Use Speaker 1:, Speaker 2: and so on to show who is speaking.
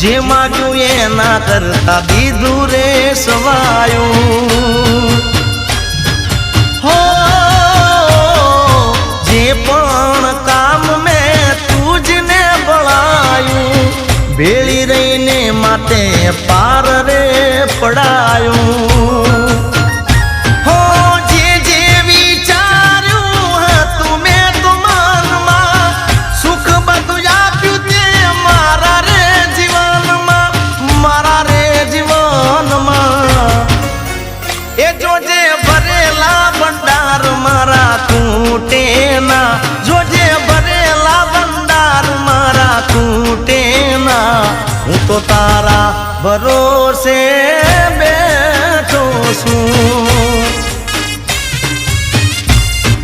Speaker 1: જે માગ્યું એના કરતા દીધું રે સવાયું હો જે પણ કામ મેં તુજને બળાયું ભેળી રહીને માટે પાર રે પડાયું હું તો તારા ભરોસે બેઠો છું।